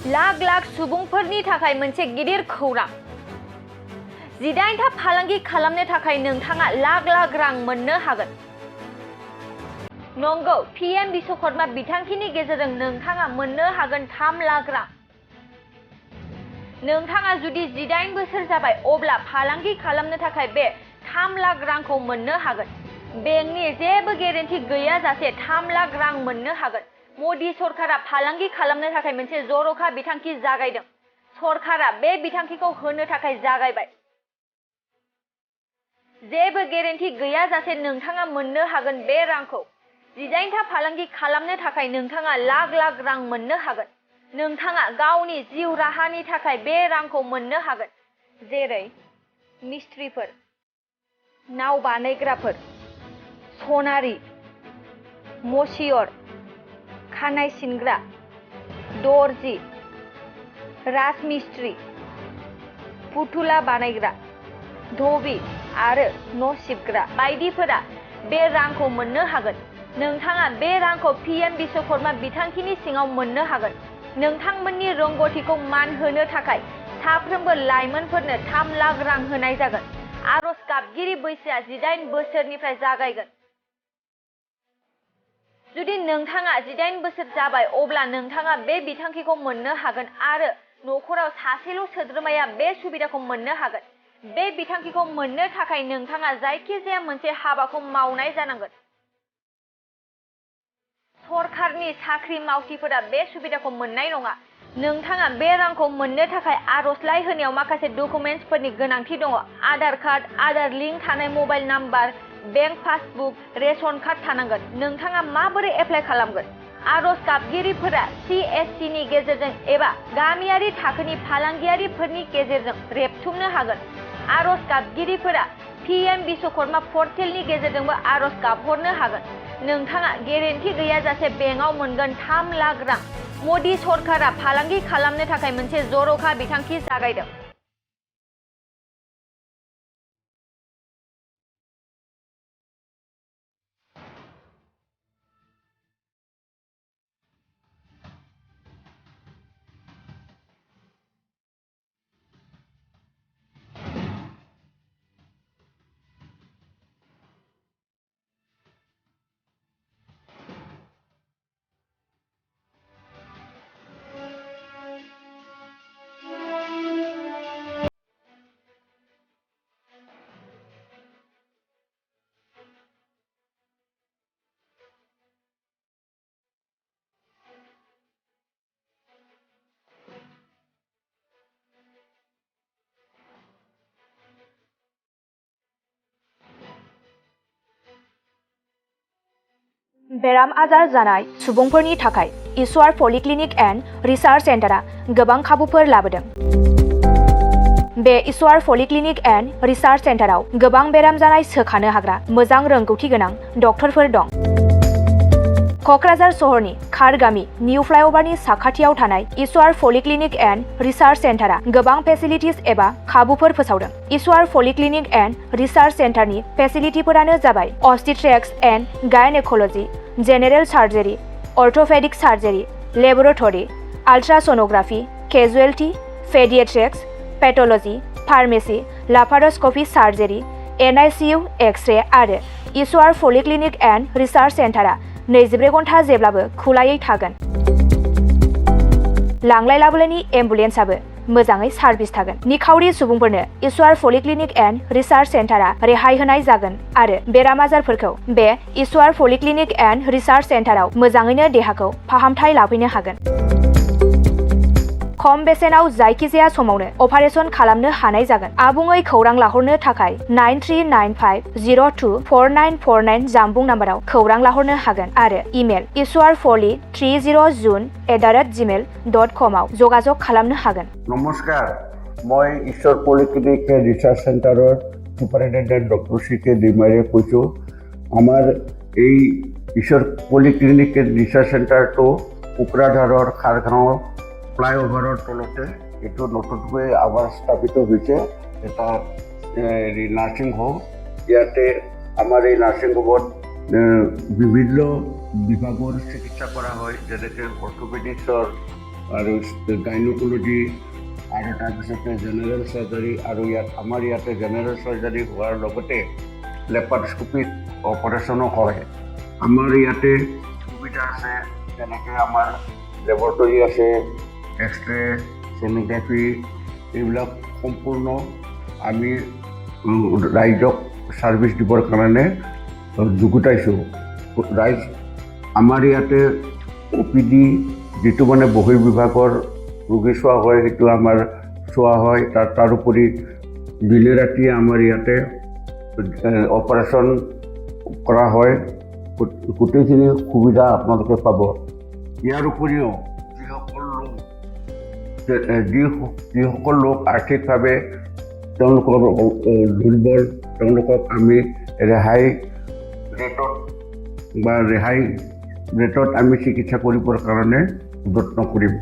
लाख लाख सुबुंफोरनि थाखाय मोनसे गिदिर खौरां। 18था फालांगि खालामनो थाखाय नोंथाङा लाख लाख रां मोननो हागोन। नंगौ, पीएम विश्वकर्मा बिथांखिनि गेजेरजों नोंथाङा मोननो हागोन 3 लाख रां। नोंथाङा जुदि 18 बोसोर जाबाय अब्ला फालांगि खालामनो थाखाय बे 3 लाख रांखौ मोननो हागोन। बेंकनि जेबो गेरेन्टि गैयाजासे 3 लाख रां मोननो हागोन। मोदी सरकारा फालांगि खालामनो थाखाय मोनसे जर'खा बिथांखि जागायदों। सरकारा बे बिथांखिखौ होनो थाखाय जागायबाय। जेबो गेरेन्टि गैयाजासे नोंथाङा मोननो हागोन बे रांखौ। 18था फालांगि खालामनो थाखाय नोंथाङा लाख लाख रां मोननो हागोन। नोंथाङा गावनि जिउ राहानि थाखाय बे रांखौ मोननो हागोन। जेरै मिस्ट्रिफोर, नाव बानायग्राफोर, सनारि, मसियर, खानाय सिनग्रा, दर्जी, राजमिस्ट्रि, फुथुला बानायग्रा, धोबी आरो न' सिबग्रा बायदिफोरा बे रांखौ मोननो हागोन। नोंथाङा बे रांखौ पीएम विश्वकर्मा बिथांखिनि सिङाव मोननो हागोन। नोंथांमोननि रोंग'थिखौ मान होनो थाखाय साफ्रोमबो लाइमोनफोरनो 3 लाख रां होनाय जागोन। आर'ज गाबगिरि बैसोआ 18 बोसोरनिफ्राय जागायगोन। जुदि नोंथाङा 18 बोसोर जाबाय अब्ला नोंथाङा बे बिथांखिखौ मोननो हागोन आरो न'खराव सासेल' सोद्रोमाया बे सुबिदाखौ मोननो हागोन। बे बिथांखिखौ मोननो थाखाय नोंथाङा जायखिजाया मोनसे हाबाखौ मावनाय जानांगोन। सरकारनि साख्रि मावथिफोरा बे सुबिदाखौ मोननाय नङा। नोंथाङा बे रांखौ मोननो थाखाय आर'जलाइ होनायाव माखासे डकुमेन्ट्सफोरनि गोनांथि दङ। आधार कार्ड, आधार लिंक थानाय mobile number, bank passbook, ration card थानांगोन। नोंथाङा माबोरै एप्लाइ खालामगोन? आर'ज गाबगिरिफोरा CSCनि गेजेरजों एबा गामियारि थाखोनि फालांगियारिफोरनि गेजेरजों रेबथुमनो हागोन। आर'ज गाबगिरिफोरा पीएम विश्वकर्मा पर्टेलनि गेजेरजोंबो आर'ज गाबहरनो हागोन। नोंथाङा गेरेन्टि गैयाजासे बेंकआव मोनगोन 3 लाख रां। मोदी सरकारा फालांगि खालामनो थाखाय मोनसे जर'खा बिथांखि जागायदों। बेराम आजार जानाय सुबुंफोरनि थाखाय ईश्वर पलिक्लिनिक एन्ड रिसार्च सेन्टारा गोबां खाबुफोर लाबोदों। बे ईश्वर पलिक्लिनिक एन्ड रिसार्च सेन्टाराव गोबां बेराम जानाय सोखानो हाग्रा मोजां रोंगौथि गोनां डक्टरफोर दं। क'क्राझार सहरनि खारगामि निउ फ्लाइअभारनि साखाथियाव थानाय ईश्वर पलिक्लिनिक एन्ड रिसार्च सेन्टारा गोबां फेसिलिटिज एबा खाबुफोर फोसावदों। ईश्वर पलिक्लिनिक एन्ड रिसार्च सेन्टारनि फेसिलिटिफोरानो जाबाय obstetrics and gynaecology, general surgery, orthopaedic surgery, laboratory, ultrasonography, casualty, paediatrics, pathology, pharmacy, laparoscopy surgery, NICU, X ray आरो ईश्वर पलिक्लिनिक एन्ड रिसार्च सेन्टारा 24 घन्टा जेब्लाबो खुलायै थागोन। लांलाय लाबोलायनि एम्बुलेन्सआबो मोजाङै सार्भिस थागोन। निखावरि सुबुंफोरनो ईश्वर पलिक्लिनिक एन्ड रिसार्च सेन्टारा रेहाय होनाय जागोन आरो बेराम आजारफोरखौ बे ईश्वर पलिक्लिनिक एन्ड रिसार्च सेन्टाराव मोजाङैनो देहाखौ फाहामथाय लाफैनो हागोन। खम बेसेनाव जायखिजाया समावनो अपारेशन खालामनो हानाय जागोन। आबुङै खौरां लाहरनो थाखाय 9395024949 जानबुं नाम्बाराव खौरां लाहरनो हागोन आरो इमेल ishwarpoli30june@gmail.com आव जगाजग खालामनो हागोन। नमस्कार, মই ঈশ্বৰ পলিক্লিনিক ৰিচাৰ্চ চেণ্টাৰৰ ছুপাৰিণ্টেণ্ডেণ্ট ডক্টৰ CK ডিমাৰীয়ে কৈছোঁ। আমাৰ এই ঈশ্বৰ পলিক্লিনিক ৰিচাৰ্চ চেণ্টাৰটো কোকৰাঝাৰৰ খাৰগাঁও ফ্লাইঅভাৰৰ তলতে এইটো নতুনকৈ আমাৰ স্থাপিত হৈছে এটা নাৰ্ছিং হোম। ইয়াতে আমাৰ এই নাৰ্ছিং হোমত বিভিন্ন বিভাগৰ চিকিৎসা কৰা হয়, যেনেকৈ অৰ্থ'পেডিক্সৰ আৰু গাইনকলজি আৰু তাৰপিছতে জেনেৰেল চাৰ্জাৰী আৰু আমাৰ ইয়াতে জেনেৰেল চাৰ্জাৰী হোৱাৰ লগতে লেপাৰস্কোপিক অপাৰেশ্যনো হয়। আমাৰ ইয়াতে সুবিধা আছে, যেনেকৈ আমাৰ লেবৰেটৰী আছে, এক্সৰে, ছ'নোগ্ৰাফি, এইবিলাক সম্পূৰ্ণ আমি ৰাইজক ছাৰ্ভিচ দিবৰ কাৰণে যুগুতাইছোঁ। ৰাইজ আমাৰ ইয়াতে OPD যিটো মানে বহিৰ্বিভাগৰ ৰোগী চোৱা হয়, সেইটো আমাৰ চোৱা হয়। তাৰোপৰি দিনে ৰাতিয়ে আমাৰ ইয়াতে অপাৰেশ্যন কৰা হয়। গোটেইখিনি সুবিধা আপোনালোকে পাব। ইয়াৰ উপৰিও যিসকল লোক আৰ্থিকভাৱে তেওঁলোকৰ দুৰ্বল, তেওঁলোকক আমি ৰেহাই ৰেটত আমি চিকিৎসা কৰিবৰ কাৰণে যত্ন কৰিম।